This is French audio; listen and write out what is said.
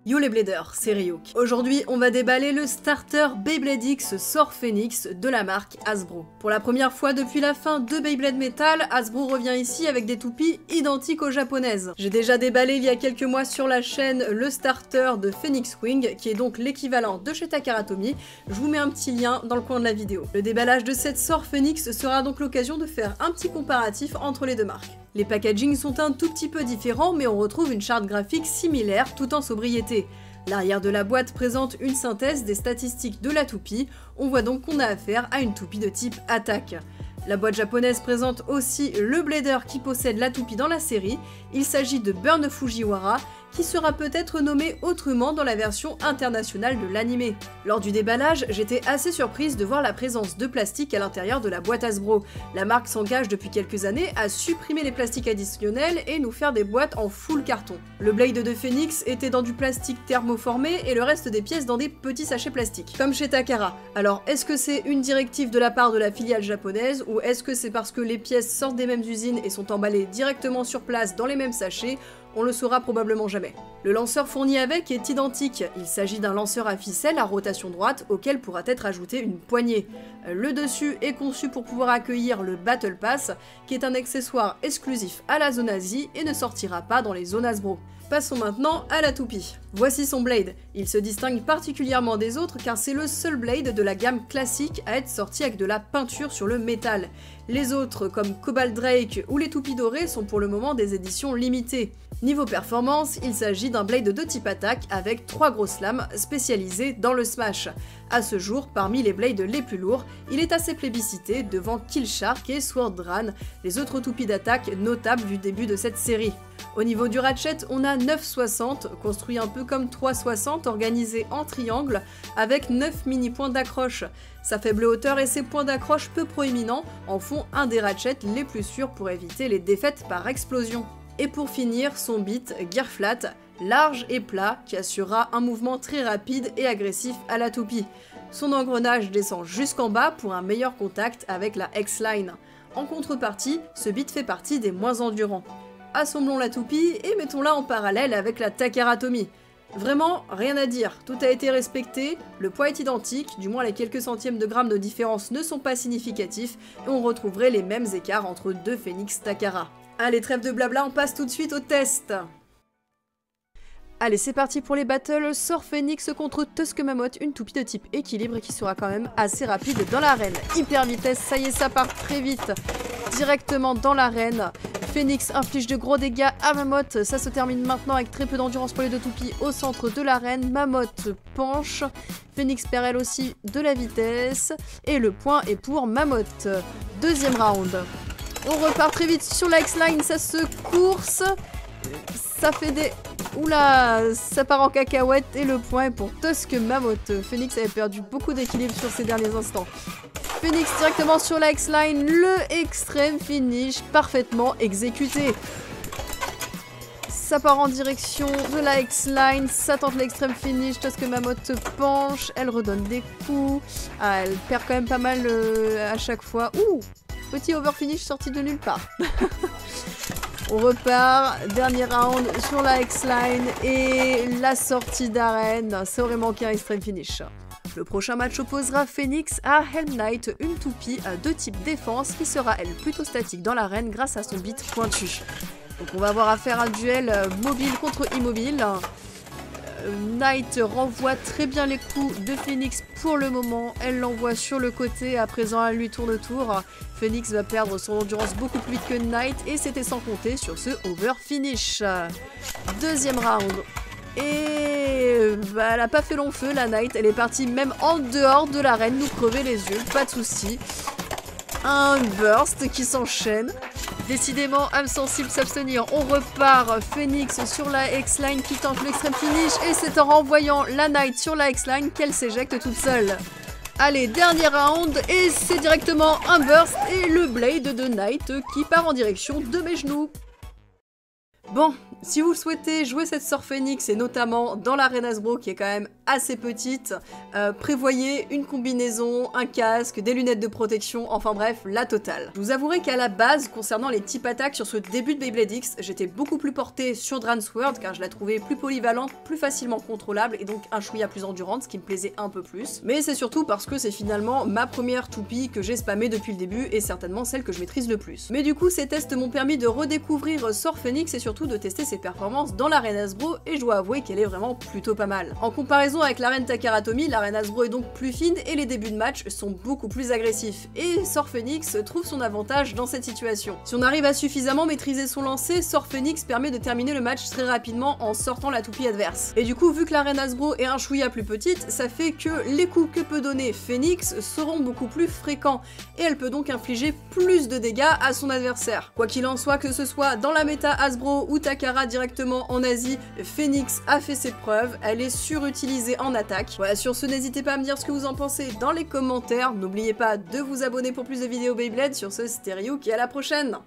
Yo les bladers, c'est Ryuk. Aujourd'hui, on va déballer le starter Beyblade X Sort Phoenix de la marque Hasbro. Pour la première fois depuis la fin de Beyblade Metal, Hasbro revient ici avec des toupies identiques aux japonaises. J'ai déjà déballé il y a quelques mois sur la chaîne le starter de Phoenix Wing, qui est donc l'équivalent de chez Takara Tomy. Je vous mets un petit lien dans le coin de la vidéo. Le déballage de cette Sort Phoenix sera donc l'occasion de faire un petit comparatif entre les deux marques. Les packagings sont un tout petit peu différents, mais on retrouve une charte graphique similaire tout en sobriété. L'arrière de la boîte présente une synthèse des statistiques de la toupie, on voit donc qu'on a affaire à une toupie de type attaque. La boîte japonaise présente aussi le blader qui possède la toupie dans la série, il s'agit de Burn Fujiwara, qui sera peut-être nommé autrement dans la version internationale de l'anime. Lors du déballage, j'étais assez surprise de voir la présence de plastique à l'intérieur de la boîte Hasbro. La marque s'engage depuis quelques années à supprimer les plastiques additionnels et nous faire des boîtes en full carton. Le Blade de Phoenix était dans du plastique thermoformé et le reste des pièces dans des petits sachets plastiques, comme chez Takara. Alors est-ce que c'est une directive de la part de la filiale japonaise ou est-ce que c'est parce que les pièces sortent des mêmes usines et sont emballées directement sur place dans les mêmes sachets? On le saura probablement jamais. Le lanceur fourni avec est identique, il s'agit d'un lanceur à ficelle à rotation droite auquel pourra être ajoutée une poignée. Le dessus est conçu pour pouvoir accueillir le Battle Pass, qui est un accessoire exclusif à la zone Asie et ne sortira pas dans les zones Hasbro. Passons maintenant à la toupie. Voici son blade. Il se distingue particulièrement des autres car c'est le seul blade de la gamme classique à être sorti avec de la peinture sur le métal. Les autres, comme Cobalt Drake ou les toupies dorées, sont pour le moment des éditions limitées. Niveau performance, il s'agit d'un blade de type attaque avec 3 grosses lames spécialisées dans le smash. À ce jour, parmi les blades les plus lourds, il est assez plébiscité devant Killshark et Swordran, les autres toupies d'attaque notables du début de cette série. Au niveau du ratchet, on a 9,60, construit un peu comme 3,60, organisé en triangle, avec 9 mini-points d'accroche. Sa faible hauteur et ses points d'accroche peu proéminents en font un des ratchets les plus sûrs pour éviter les défaites par explosion. Et pour finir, son bit Gear Flat, large et plat, qui assurera un mouvement très rapide et agressif à la toupie. Son engrenage descend jusqu'en bas pour un meilleur contact avec la X-Line. En contrepartie, ce bit fait partie des moins endurants. Assemblons la toupie et mettons-la en parallèle avec la Takara Tomy. Vraiment, rien à dire, tout a été respecté, le poids est identique, du moins les quelques centièmes de grammes de différence ne sont pas significatifs, et on retrouverait les mêmes écarts entre deux Phoenix Takara. Allez, trêve de blabla, on passe tout de suite au test. Allez, c'est parti pour les battles. Sort Phoenix contre Tusk Mammoth, une toupie de type équilibre et qui sera quand même assez rapide dans l'arène. Hyper vitesse, ça y est, ça part très vite, directement dans l'arène. Phoenix inflige de gros dégâts à Mammoth, ça se termine maintenant avec très peu d'endurance pour les deux toupies au centre de l'arène. Mammoth penche, Phoenix perd elle aussi de la vitesse, et le point est pour Mammoth. Deuxième round. On repart très vite sur la X-Line, ça se course, ça fait des... Oula, ça part en cacahuète et le point est pour Tusk Mammoth. Phoenix avait perdu beaucoup d'équilibre sur ces derniers instants. Phoenix directement sur la X-Line, le extrême finish parfaitement exécuté. Ça part en direction de la X-Line, ça tente l'extrême finish, Tusk Mammoth penche, elle redonne des coups. Ah, elle perd quand même pas mal à chaque fois. Ouh, petit overfinish sorti de nulle part. On repart, dernier round sur la X-Line et la sortie d'arène, ça aurait manqué un extreme finish. Le prochain match opposera Phoenix à Helm Knight, une toupie de type défense qui sera elle plutôt statique dans l'arène grâce à son beat pointu. Donc on va avoir affaire à un duel mobile contre immobile. Knight renvoie très bien les coups de Phoenix pour le moment, elle l'envoie sur le côté, à présent elle lui tourne autour. Phoenix va perdre son endurance beaucoup plus vite que Knight et c'était sans compter sur ce over finish. Deuxième round. Et bah, elle a pas fait long feu la Knight, elle est partie même en dehors de l'arène nous crever les yeux, pas de soucis. Un burst qui s'enchaîne. Décidément, âme sensible s'abstenir. On repart. Phoenix sur la X-Line qui tente l'extrême finish. Et c'est en renvoyant la Knight sur la X-Line qu'elle s'éjecte toute seule. Allez, dernier round. Et c'est directement un burst et le blade de Knight qui part en direction de mes genoux. Bon, si vous souhaitez jouer cette Sort Phoenix et notamment dans l'arène Hasbro qui est quand même assez petite. Prévoyez une combinaison, un casque, des lunettes de protection, enfin bref, la totale. Je vous avouerai qu'à la base, concernant les types attaques sur ce début de Beyblade X, j'étais beaucoup plus portée sur Dransword car je la trouvais plus polyvalente, plus facilement contrôlable et donc un chouïa plus endurante, ce qui me plaisait un peu plus. Mais c'est surtout parce que c'est finalement ma première toupie que j'ai spammée depuis le début et certainement celle que je maîtrise le plus. Mais du coup, ces tests m'ont permis de redécouvrir Sword Phoenix et surtout de tester ses performances dans l'arène Hasbro et je dois avouer qu'elle est vraiment plutôt pas mal. En comparaison avec l'arène Takaratomi, l'arène Hasbro est donc plus fine et les débuts de match sont beaucoup plus agressifs. Et Sword Phoenix trouve son avantage dans cette situation. Si on arrive à suffisamment maîtriser son lancer, Sword Phoenix permet de terminer le match très rapidement en sortant la toupie adverse. Et du coup, vu que l'arène Hasbro est un chouïa plus petite, ça fait que les coups que peut donner Phoenix seront beaucoup plus fréquents et elle peut donc infliger plus de dégâts à son adversaire. Quoi qu'il en soit, que ce soit dans la méta Hasbro ou Takara directement en Asie, Phoenix a fait ses preuves, elle est surutilisée en attaque. Voilà, sur ce, n'hésitez pas à me dire ce que vous en pensez dans les commentaires, n'oubliez pas de vous abonner pour plus de vidéos Beyblade. Sur ce, c'était Ryuk et à la prochaine.